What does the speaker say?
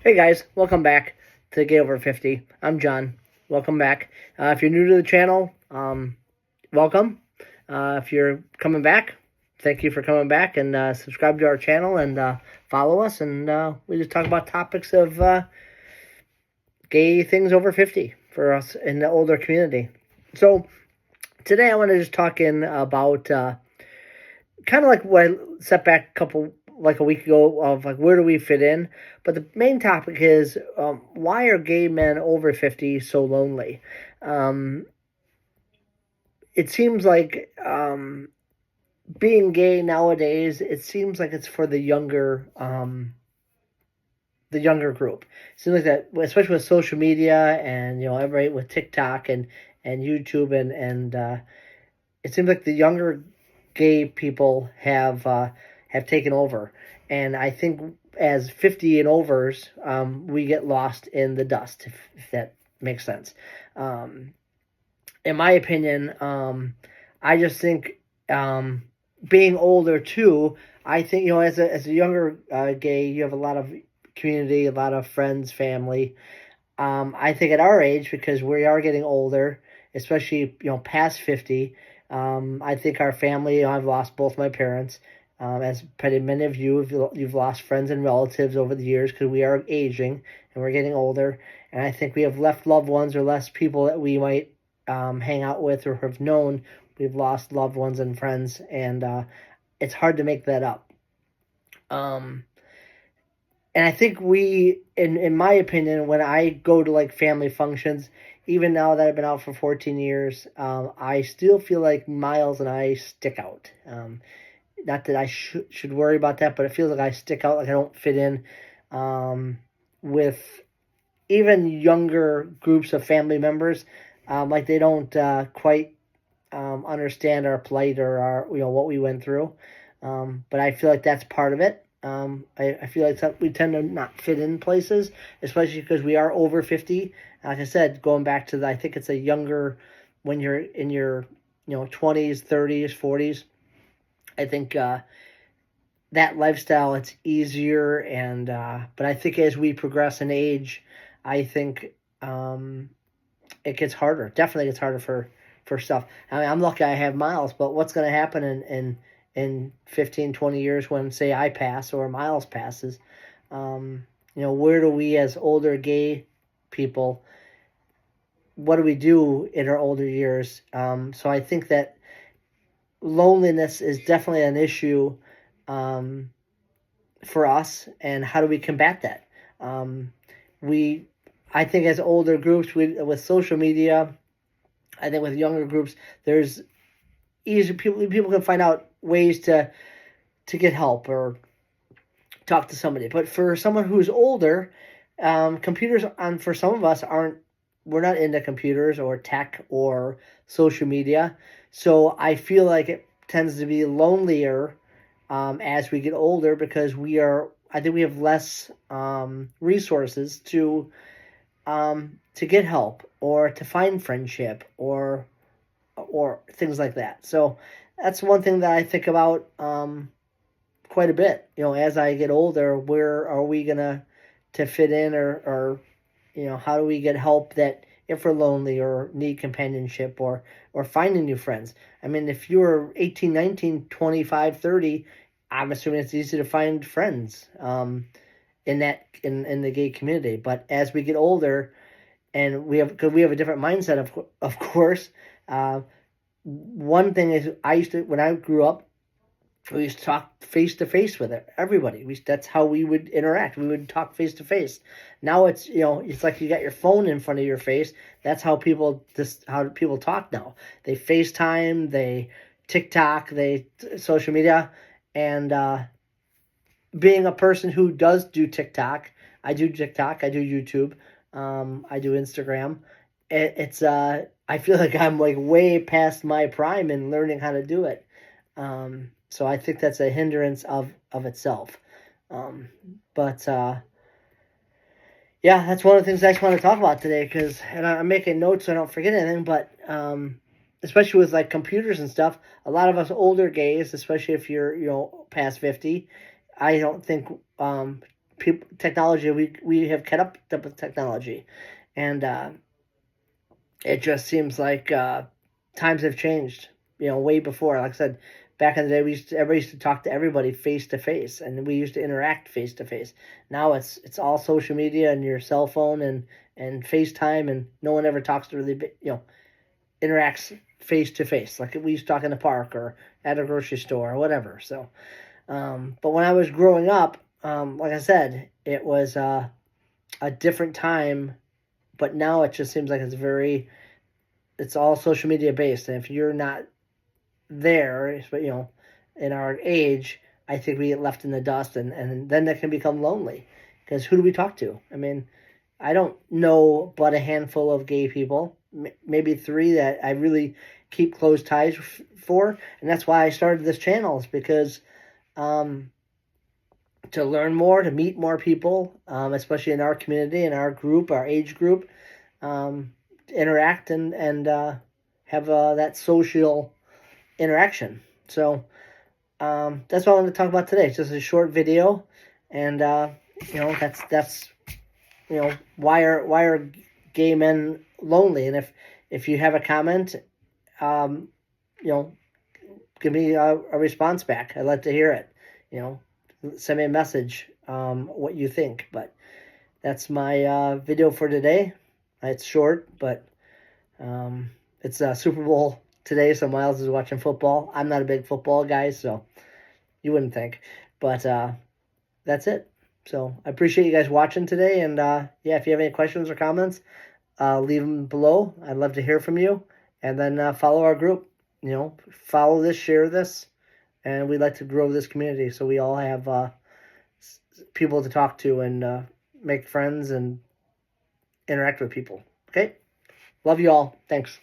Hey guys, welcome back to Gay Over 50. I'm John. Welcome back. If you're new to the channel, welcome. If you're coming back, thank you for coming back and subscribe to our channel and follow us. And we just talk about topics of gay things over 50 for us in the older community. So today I want to just talk about kind of like what I set back a week ago of like where do we fit in, but the main topic is why are gay men over 50 so lonely? It seems like being gay nowadays, it seems like it's for the younger group. It seems like that, especially with social media and everybody with TikTok and YouTube and it seems like the younger gay people have taken over, and I think as 50 and overs, we get lost in the dust, if that makes sense. In my opinion, I just think being older too. I think as a younger gay, you have a lot of community, a lot of friends, family. I think at our age, because we are getting older, especially past 50. I think our family, I've lost both my parents. As probably many of you, you've lost friends and relatives over the years because we are aging and we're getting older. And I think we have left loved ones or less people that we might hang out with or have known. We've lost loved ones and friends, and it's hard to make that up. And I think in my opinion, when I go to like family functions, even now that I've been out for 14 years, I still feel like Miles and I stick out. Not that I should worry about that, but it feels like I stick out, like I don't fit in with even younger groups of family members. Like they don't quite understand our plight or our what we went through. But I feel like that's part of it. I feel like we tend to not fit in places, especially because we are over 50. Like I said, going back to I think it's a younger, when you're in your 20s, 30s, 40s. I think that lifestyle, it's easier, and but I think as we progress in age, I think it gets harder. Definitely gets harder for stuff. I mean, I'm lucky I have Miles, but what's going to happen in 15, 20 years when, say, I pass or Miles passes? Where do we as older gay people, what do we do in our older years? So I think that loneliness is definitely an issue for us, and how do we combat that? I think as older groups, with social media, I think with younger groups, there's easy people can find out ways to get help or talk to somebody. But for someone who's older, computers for some of us we're not into computers or tech or social media. So I feel like it tends to be lonelier as we get older, because I think we have less resources to get help or to find friendship or things like that. So that's one thing that I think about quite a bit. As I get older, where are we gonna to fit in, or how do we get help that if we're lonely or need companionship or finding new friends? I mean, if you're 18, 19, 25, 30, I'm assuming it's easy to find friends in the gay community. But as we get older, and because we have a different mindset, of course. One thing is, when I grew up, we used to talk face to face with everybody. That's how we would interact. We would talk face to face. Now it's like you got your phone in front of your face. That's how people talk now. They FaceTime, they TikTok, they social media, and being a person who does do TikTok, I do YouTube, I do Instagram. It's I feel like I'm like way past my prime in learning how to do it. So I think that's a hindrance of itself. But yeah, that's one of the things I just want to talk about today, and I'm making notes so I don't forget anything. But especially with like computers and stuff, a lot of us older gays, especially if you're past 50, I don't think people technology. We have kept up with technology, and it just seems like times have changed. Way before. Like I said, back in the day, everybody used to talk to everybody face to face, and we used to interact face to face. Now it's all social media and your cell phone and FaceTime, and no one ever talks to really interacts face to face like we used to talk in the park or at a grocery store or whatever. So, but when I was growing up, like I said, it was a different time. But now it just seems like it's all social media based, and if you're not there, in our age, I think we get left in the dust, and then that can become lonely. Because who do we talk to? I mean, I don't know but a handful of gay people, maybe three that I really keep close ties for, and that's why I started this channel, is because to learn more, to meet more people, especially in our community, in our group, our age group, interact and have that social interaction. So that's what I wanted to talk about today. It's just a short video, and that's why are gay men lonely? And if you have a comment, give me a response back. I'd like to hear it. Send me a message, what you think. But that's my video for today. It's short, but it's Super Bowl today, so Miles is watching football. I'm not a big football guy, so you wouldn't think. But that's it. So I appreciate you guys watching today. And if you have any questions or comments, leave them below. I'd love to hear from you. And then follow our group. Follow this, share this. And we'd like to grow this community so we all have people to talk to and make friends and interact with people. Okay? Love you all. Thanks.